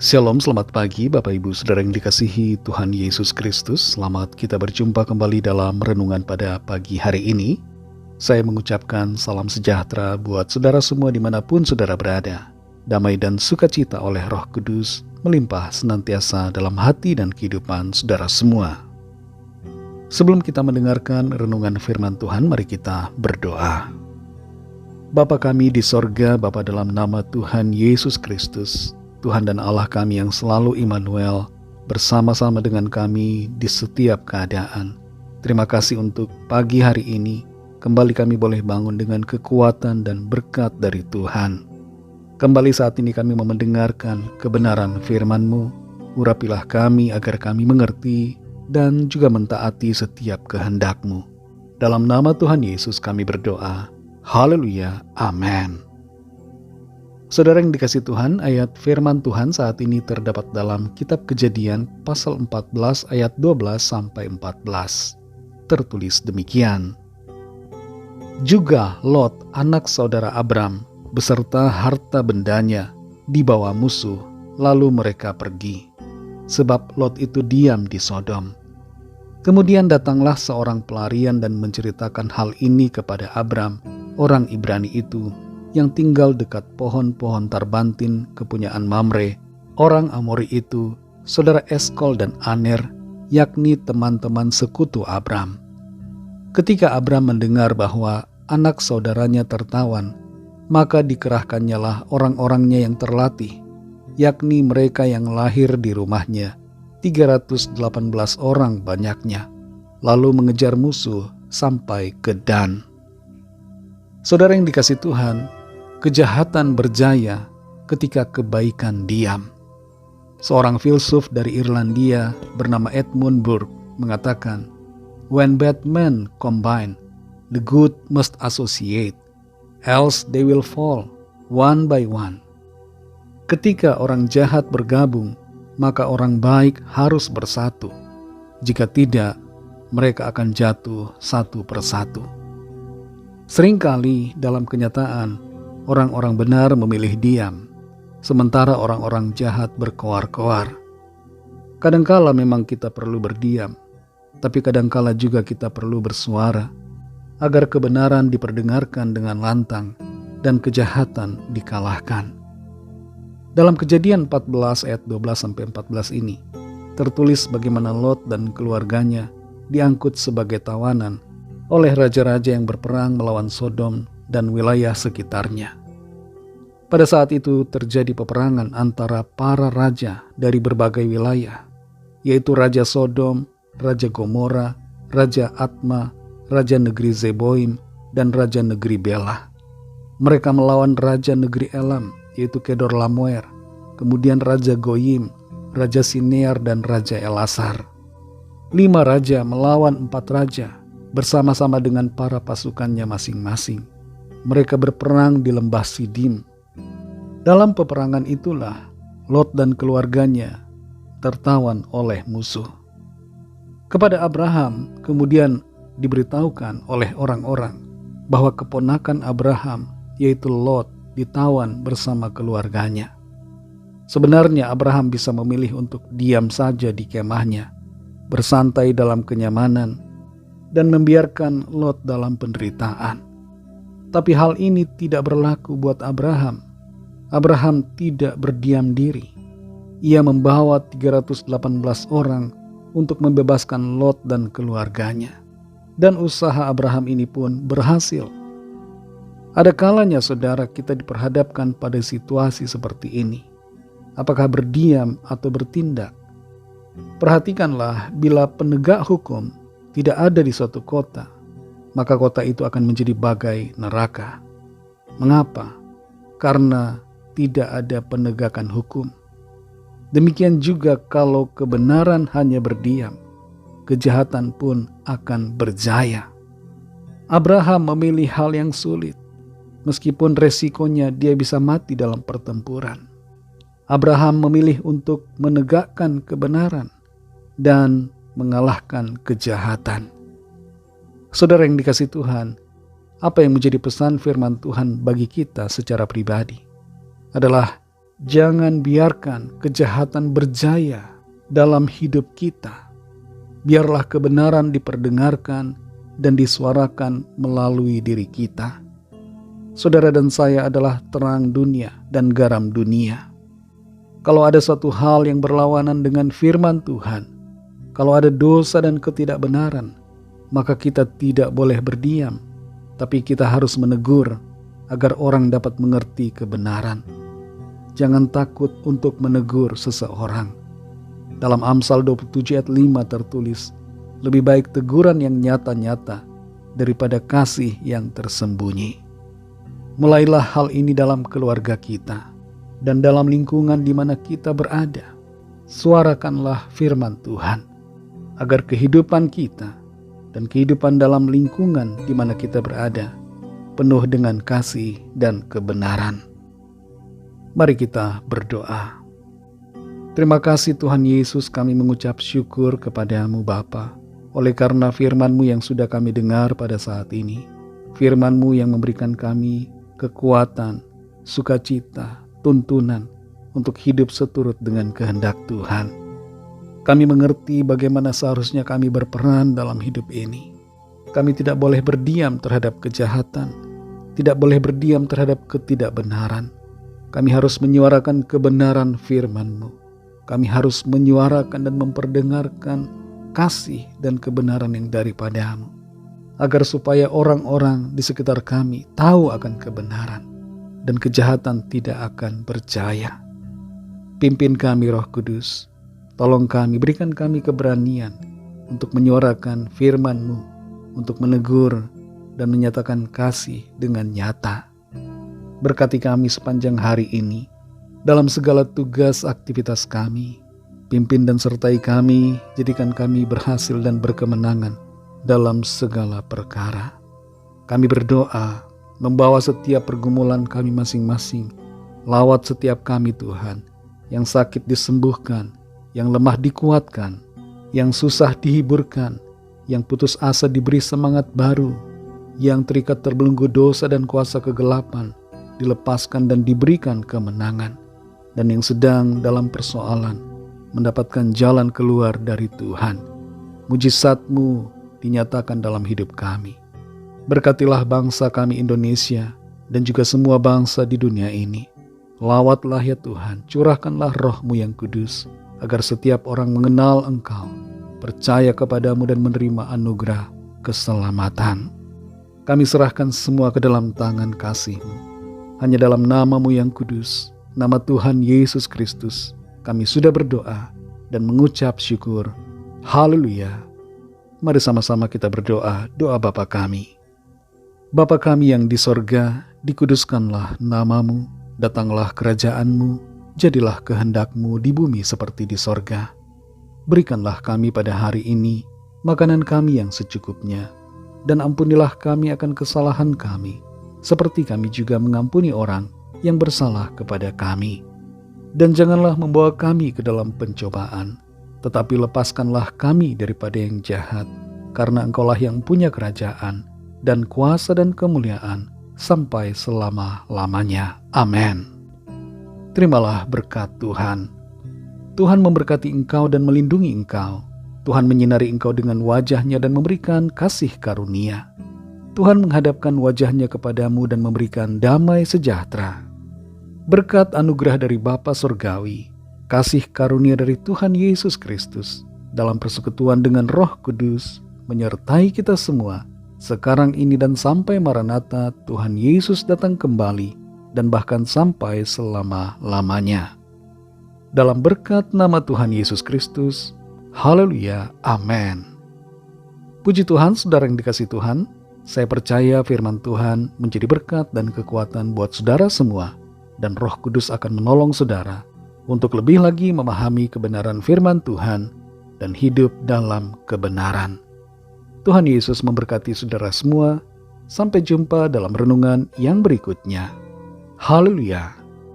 Shalom, selamat pagi Bapak Ibu Saudara yang dikasihi Tuhan Yesus Kristus. Selamat kita berjumpa kembali dalam renungan pada pagi hari ini. Saya mengucapkan salam sejahtera buat saudara semua dimanapun saudara berada. Damai dan sukacita oleh Roh Kudus melimpah senantiasa dalam hati dan kehidupan saudara semua. Sebelum kita mendengarkan renungan firman Tuhan, mari kita berdoa. Bapa kami di sorga, Bapa dalam nama Tuhan Yesus Kristus, Tuhan dan Allah kami yang selalu Immanuel, bersama-sama dengan kami di setiap keadaan. Terima kasih untuk pagi hari ini, kembali kami boleh bangun dengan kekuatan dan berkat dari Tuhan. Kembali saat ini kami mau mendengarkan kebenaran firman-Mu. Urapilah kami agar kami mengerti dan juga mentaati setiap kehendak-Mu. Dalam nama Tuhan Yesus kami berdoa. Haleluya, amin. Saudara yang dikasihi Tuhan, ayat firman Tuhan saat ini terdapat dalam kitab Kejadian pasal 14 ayat 12 sampai 14. Tertulis demikian. Juga Lot, anak saudara Abram, beserta harta bendanya dibawa musuh, lalu mereka pergi. Sebab Lot itu diam di Sodom. Kemudian datanglah seorang pelarian dan menceritakan hal ini kepada Abram, orang Ibrani itu, yang tinggal dekat pohon-pohon tarbantin kepunyaan Mamre, orang Amori itu, saudara Eskol dan Aner, yakni teman-teman sekutu Abram. Ketika Abram mendengar bahwa anak saudaranya tertawan, maka dikerahkannyalah orang-orangnya yang terlatih, yakni mereka yang lahir di rumahnya, 318 orang banyaknya, lalu mengejar musuh sampai ke Dan. Saudara yang dikasihi Tuhan, kejahatan berjaya ketika kebaikan diam. Seorang filsuf dari Irlandia bernama Edmund Burke mengatakan, "When bad men combine, the good must associate, else they will fall one by one." Ketika orang jahat bergabung, maka orang baik harus bersatu. Jika tidak, mereka akan jatuh satu persatu. Seringkali dalam kenyataan, orang-orang benar memilih diam, sementara orang-orang jahat berkoar-koar. Kadangkala memang kita perlu berdiam, tapi kadangkala juga kita perlu bersuara, agar kebenaran diperdengarkan dengan lantang dan kejahatan dikalahkan. Dalam Kejadian 14 ayat 12-14 ini, tertulis bagaimana Lot dan keluarganya diangkut sebagai tawanan oleh raja-raja yang berperang melawan Sodom dan wilayah sekitarnya. Pada saat itu terjadi peperangan antara para raja dari berbagai wilayah, yaitu Raja Sodom, Raja Gomora, Raja Atma, Raja negeri Zeboim, dan Raja negeri Bela. Mereka melawan Raja negeri Elam, yaitu Kedorlaomer, kemudian Raja Goyim, Raja Sinear, dan Raja Elasar. 5 raja melawan 4 raja, bersama-sama dengan para pasukannya masing-masing. Mereka berperang di lembah Sidim. Dalam peperangan itulah Lot dan keluarganya tertawan oleh musuh. Kepada Abraham kemudian diberitahukan oleh orang-orang bahwa keponakan Abraham, yaitu Lot, ditawan bersama keluarganya. Sebenarnya Abraham bisa memilih untuk diam saja di kemahnya, bersantai dalam kenyamanan, dan membiarkan Lot dalam penderitaan. Tapi hal ini tidak berlaku buat Abraham. Abraham tidak berdiam diri. Ia membawa 318 orang untuk membebaskan Lot dan keluarganya. Dan usaha Abraham ini pun berhasil. Ada kalanya saudara kita diperhadapkan pada situasi seperti ini. Apakah berdiam atau bertindak? Perhatikanlah, bila penegak hukum tidak ada di suatu kota, maka kota itu akan menjadi bagai neraka. Mengapa? Karena tidak ada penegakan hukum. Demikian juga kalau kebenaran hanya berdiam, kejahatan pun akan berjaya. Abraham memilih hal yang sulit, meskipun resikonya dia bisa mati dalam pertempuran. Abraham memilih untuk menegakkan kebenaran dan mengalahkan kejahatan. Saudara yang dikasihi Tuhan, apa yang menjadi pesan firman Tuhan bagi kita secara pribadi adalah Jangan biarkan kejahatan berjaya dalam hidup kita. Biarlah kebenaran diperdengarkan dan disuarakan melalui diri kita. Saudara dan saya adalah terang dunia dan garam dunia. Kalau ada satu hal yang berlawanan dengan firman Tuhan, kalau ada dosa dan ketidakbenaran, maka kita tidak boleh berdiam, tapi kita harus menegur agar orang dapat mengerti kebenaran. Jangan takut untuk menegur seseorang. Dalam Amsal 27 ayat 5 tertulis, lebih baik teguran yang nyata-nyata daripada kasih yang tersembunyi. Mulailah hal ini dalam keluarga kita dan dalam lingkungan di mana kita berada. Suarakanlah firman Tuhan agar kehidupan kita dan kehidupan dalam lingkungan di mana kita berada penuh dengan kasih dan kebenaran. Mari kita berdoa. Terima kasih Tuhan Yesus, kami mengucap syukur kepadamu Bapa, oleh karena firman-Mu yang sudah kami dengar pada saat ini. Firman-Mu yang memberikan kami kekuatan, sukacita, tuntunan untuk hidup seturut dengan kehendak Tuhan. Kami mengerti bagaimana seharusnya kami berperan dalam hidup ini. Kami tidak boleh berdiam terhadap kejahatan, tidak boleh berdiam terhadap ketidakbenaran. Kami harus menyuarakan kebenaran firman-Mu. Kami harus menyuarakan dan memperdengarkan kasih dan kebenaran yang daripada-Mu, agar supaya orang-orang di sekitar kami tahu akan kebenaran dan kejahatan tidak akan berjaya. Pimpin kami Roh Kudus, tolong kami, berikan kami keberanian untuk menyuarakan firman-Mu, untuk menegur dan menyatakan kasih dengan nyata. Berkati kami sepanjang hari ini, dalam segala tugas aktivitas kami. Pimpin dan sertai kami, jadikan kami berhasil dan berkemenangan dalam segala perkara. Kami berdoa, membawa setiap pergumulan kami masing-masing. Lawat setiap kami Tuhan, yang sakit disembuhkan, yang lemah dikuatkan, yang susah dihiburkan, yang putus asa diberi semangat baru, yang terikat terbelenggu dosa dan kuasa kegelapan dilepaskan dan diberikan kemenangan, dan yang sedang dalam persoalan mendapatkan jalan keluar dari Tuhan. Mujizat-Mu dinyatakan dalam hidup kami. Berkatilah bangsa kami Indonesia dan juga semua bangsa di dunia ini. Lawatlah ya Tuhan, curahkanlah Roh-Mu yang kudus, agar setiap orang mengenal Engkau, percaya kepadamu dan menerima anugerah keselamatan. Kami serahkan semua ke dalam tangan kasih-Mu. Hanya dalam nama-Mu yang kudus, nama Tuhan Yesus Kristus, kami sudah berdoa dan mengucap syukur. Haleluya. Mari sama-sama kita berdoa, doa Bapa kami. Bapa kami yang di sorga, dikuduskanlah nama-Mu, datanglah kerajaan-Mu, jadilah kehendak-Mu di bumi seperti di sorga. Berikanlah kami pada hari ini makanan kami yang secukupnya, dan ampunilah kami akan kesalahan kami, seperti kami juga mengampuni orang yang bersalah kepada kami. Dan janganlah membawa kami ke dalam pencobaan, tetapi lepaskanlah kami daripada yang jahat, karena Engkaulah yang punya kerajaan, dan kuasa dan kemuliaan, sampai selama-lamanya. Amin. Terimalah berkat Tuhan. Tuhan memberkati engkau dan melindungi engkau. Tuhan menyinari engkau dengan wajah-Nya dan memberikan kasih karunia. Tuhan menghadapkan wajah-Nya kepadamu dan memberikan damai sejahtera. Berkat anugerah dari Bapa Surgawi, kasih karunia dari Tuhan Yesus Kristus, dalam persekutuan dengan Roh Kudus, menyertai kita semua, sekarang ini dan sampai Maranatha Tuhan Yesus datang kembali, dan bahkan sampai selama-lamanya. Dalam berkat nama Tuhan Yesus Kristus, haleluya, amin. Puji Tuhan, saudara yang dikasihi Tuhan, saya percaya firman Tuhan menjadi berkat dan kekuatan buat saudara semua, dan Roh Kudus akan menolong saudara untuk lebih lagi memahami kebenaran firman Tuhan dan hidup dalam kebenaran. Tuhan Yesus memberkati saudara semua. Sampai jumpa dalam renungan yang berikutnya. Haleluya.